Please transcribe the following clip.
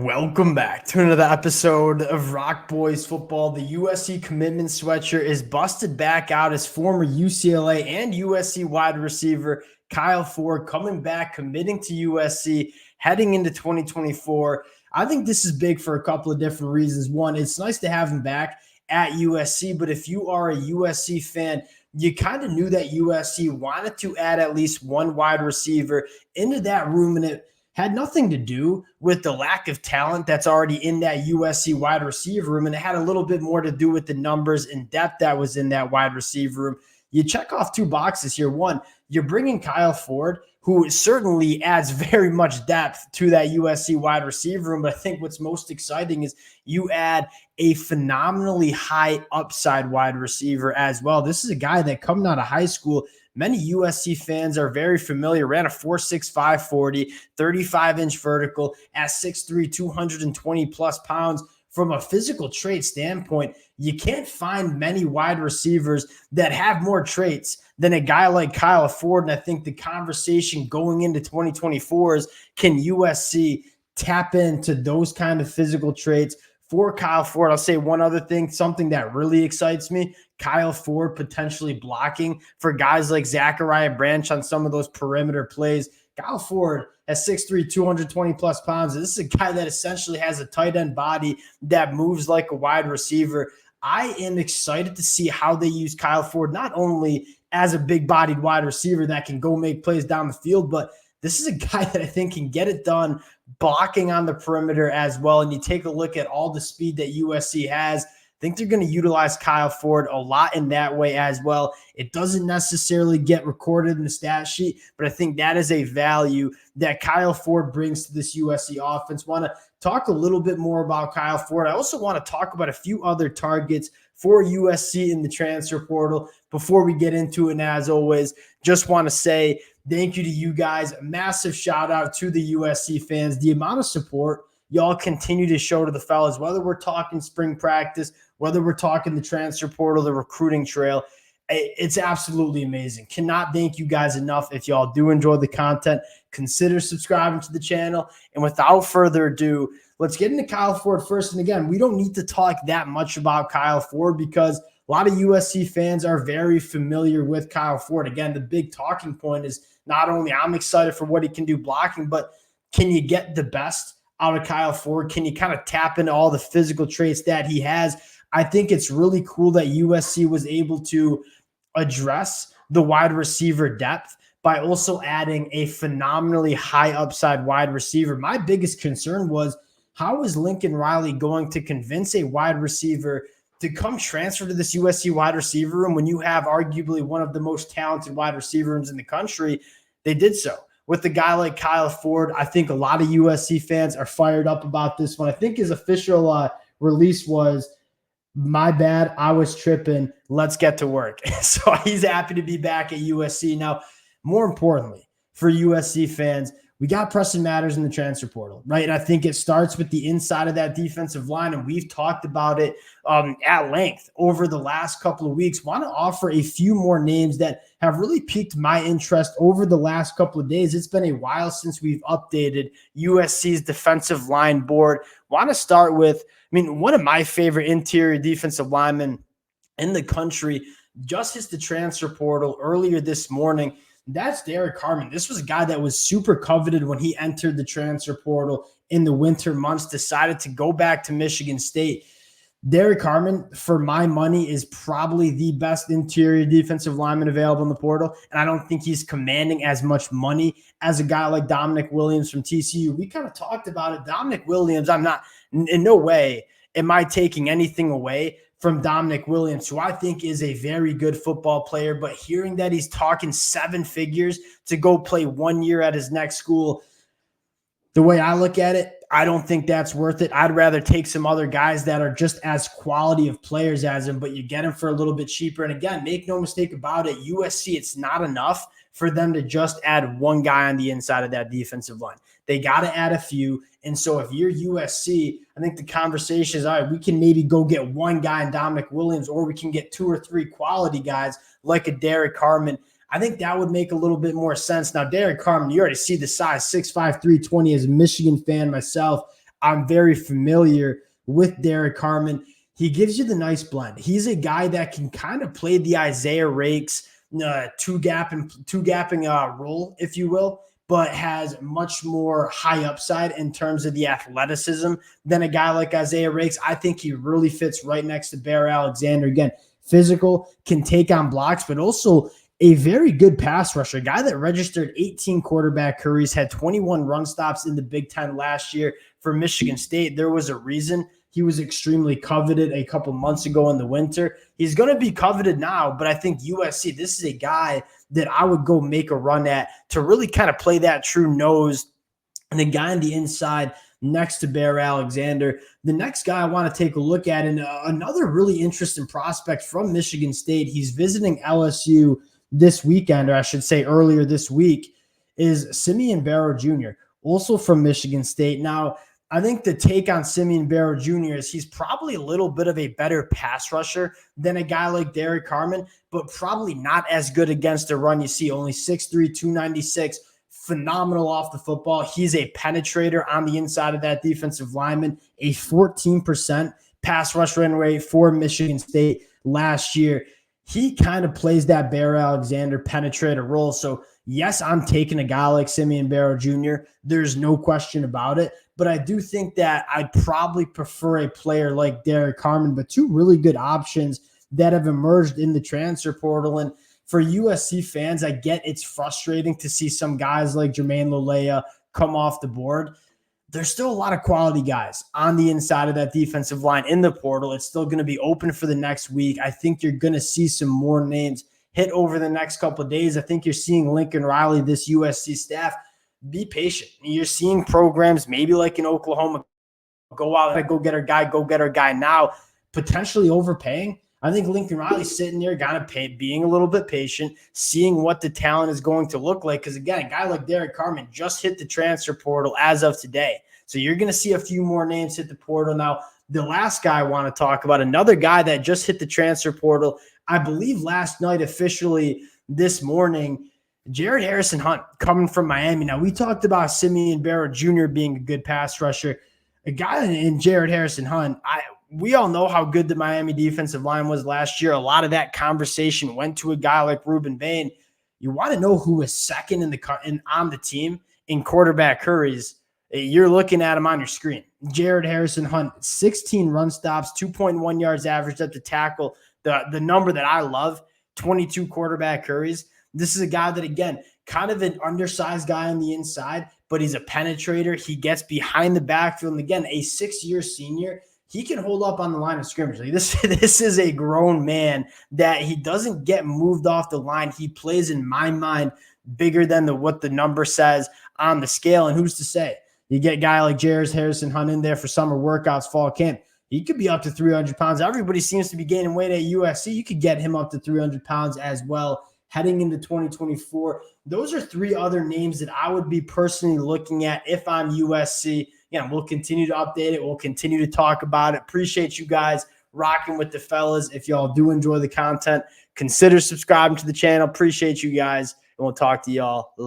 Welcome back to another episode of Rock Boys Football. The USC commitment sweatshirt is busted back out as former UCLA and USC wide receiver Kyle Ford coming back, committing to USC, heading into 2024. I think this is big for a couple of different reasons. One, it's nice to have him back at USC, but if you are a USC fan, you kind of knew that USC wanted to add at least one wide receiver into that room, and it had nothing to do with the lack of talent that's already in that USC wide receiver room. And it had a little bit more to do with the numbers and depth that was in that wide receiver room. You check off two boxes here. One, you're bringing Kyle Ford, who certainly adds very much depth to that USC wide receiver room. But I think what's most exciting is you add a phenomenally high upside wide receiver as well. This is a guy that coming out of high school, many USC fans are very familiar, ran a 4.65 40, 35-inch vertical at 6'3", 220 plus pounds. From a physical trait standpoint, you can't find many wide receivers that have more traits than a guy like Kyle Ford. And I think the conversation going into 2024 is, can USC tap into those kind of physical traits for Kyle Ford? I'll say one other thing, something that really excites me, Kyle Ford potentially blocking for guys like Zachariah Branch on some of those perimeter plays. Kyle Ford at 6'3", 220 plus pounds. This is a guy that essentially has a tight end body that moves like a wide receiver. I am excited to see how they use Kyle Ford, not only as a big bodied wide receiver that can go make plays down the field, but this is a guy that I think can get it done blocking on the perimeter as well. And you take a look at all the speed that USC has, I think they're going to utilize Kyle Ford a lot in that way as well. It doesn't necessarily get recorded in the stat sheet, but I think that is a value that Kyle Ford brings to this USC offense. Want to talk a little bit more about Kyle Ford. I also want to talk about a few other targets for USC in the transfer portal before we get into it. And as always, just want to say thank you to you guys. A massive shout out to the USC fans. The amount of support y'all continue to show to the fellas, whether we're talking spring practice, whether we're talking the transfer portal, the recruiting trail, it's absolutely amazing. Cannot thank you guys enough. If y'all do enjoy the content, consider subscribing to the channel. And without further ado, let's get into Kyle Ford first. And again, we don't need to talk that much about Kyle Ford because a lot of USC fans are very familiar with Kyle Ford. Again, the big talking point is not only I'm excited for what he can do blocking, but can you get the best out of Kyle Ford? Can you kind of tap into all the physical traits that he has? I think it's really cool that USC was able to address the wide receiver depth by also adding a phenomenally high upside wide receiver. My biggest concern was, how is Lincoln Riley going to convince a wide receiver to come transfer to this USC wide receiver room when you have arguably one of the most talented wide receiver rooms in the country? They did so with a guy like Kyle Ford. I think a lot of USC fans are fired up about this one. I think his official release was, my bad, I was tripping, let's get to work. So he's happy to be back at USC. Now, more importantly, for USC fans, we got Preston Matters in the transfer portal, right? And I think it starts with the inside of that defensive line, and we've talked about it at length over the last couple of weeks. Want to offer a few more names that have really piqued my interest over the last couple of days. It's been a while since we've updated USC's defensive line board. Want to start with, one of my favorite interior defensive linemen in the country just hit the transfer portal earlier this morning. That's Derek Harmon. This was a guy that was super coveted when he entered the transfer portal in the winter months, decided to go back to Michigan State. Derek Harmon, for my money, is probably the best interior defensive lineman available in the portal, and I don't think he's commanding as much money as a guy like Dominic Williams from TCU. We kind of talked about it. Dominic Williams, I'm not, in no way am I taking anything away from Dominic Williams, who I think is a very good football player, but hearing that he's talking seven figures to go play 1 year at his next school, the way I look at it, I don't think that's worth it. I'd rather take some other guys that are just as quality of players as him, but you get him for a little bit cheaper. And again, make no mistake about it, USC, it's not enough for them to just add one guy on the inside of that defensive line. They got to add a few. And so if you're USC, I think the conversation is, all right, we can maybe go get one guy in Dominic Williams, or we can get two or three quality guys like a Derek Harmon. I think that would make a little bit more sense. Now, Derek Harmon, you already see the size, 6'5", 320. As a Michigan fan myself, I'm very familiar with Derek Carmen. He gives you the nice blend. He's a guy that can kind of play the Isaiah Rakes two gapping role, if you will, but has much more high upside in terms of the athleticism than a guy like Isaiah Rakes. I think he really fits right next to Bear Alexander. Again, physical, can take on blocks, but also a very good pass rusher, a guy that registered 18 quarterback hurries, had 21 run stops in the Big Ten last year for Michigan State. There was a reason he was extremely coveted a couple months ago in the winter. He's going to be coveted now, but I think USC, this is a guy that I would go make a run at to really kind of play that true nose. And the guy on the inside next to Bear Alexander. The next guy I want to take a look at, and another really interesting prospect from Michigan State, he's visiting LSU this weekend, or I should say earlier this week, is Simeon Barrow Jr., also from Michigan State. Now, I think the take on Simeon Barrow Jr. is he's probably a little bit of a better pass rusher than a guy like Derek Carmen, but probably not as good against the run. You see only 6'3", 296, phenomenal off the football. He's a penetrator on the inside of that defensive lineman, a 14% pass rush rate for Michigan State last year. He kind of plays that Bear Alexander penetrator role. So, yes, I'm taking a guy like Simeon Barrow Jr. There's no question about it. But I do think that I'd probably prefer a player like Derek Carmen, but two really good options that have emerged in the transfer portal. And for USC fans, I get it's frustrating to see some guys like Jermaine Lolea come off the board. There's still a lot of quality guys on the inside of that defensive line in the portal. It's still going to be open for the next week. I think you're going to see some more names hit over the next couple of days. I think you're seeing Lincoln Riley, this USC staff, be patient. You're seeing programs maybe like in Oklahoma go out and go get our guy now, potentially overpaying. I think Lincoln Riley's sitting there being a little bit patient, seeing what the talent is going to look like. Because, again, a guy like Derek Carmen just hit the transfer portal as of today. So you're going to see a few more names hit the portal. Now, the last guy I want to talk about, another guy that just hit the transfer portal, I believe last night, officially this morning, Jared Harrison-Hunt coming from Miami. Now, we talked about Simeon Barrow Jr. being a good pass rusher. A guy in Jared Harrison-Hunt, we all know how good the Miami defensive line was last year. A lot of that conversation went to a guy like Ruben Bain. You want to know who was second on the team in quarterback hurries? You're looking at him on your screen. Jared Harrison-Hunt, 16 run stops, 2.1 yards averaged up to tackle. The number that I love, 22 quarterback hurries. This is a guy that, again, kind of an undersized guy on the inside, but he's a penetrator. He gets behind the backfield. And again, a 6-year senior, he can hold up on the line of scrimmage. Like this is a grown man that he doesn't get moved off the line. He plays, in my mind, bigger than what the number says on the scale. And who's to say? You get a guy like Jared Harrison-Hunt in there for summer workouts, fall camp. He could be up to 300 pounds. Everybody seems to be gaining weight at USC. You could get him up to 300 pounds as well heading into 2024. Those are three other names that I would be personally looking at if I'm USC. Yeah, we'll continue to update it. We'll continue to talk about it. Appreciate you guys rocking with the fellas. If y'all do enjoy the content, consider subscribing to the channel. Appreciate you guys, and we'll talk to y'all later.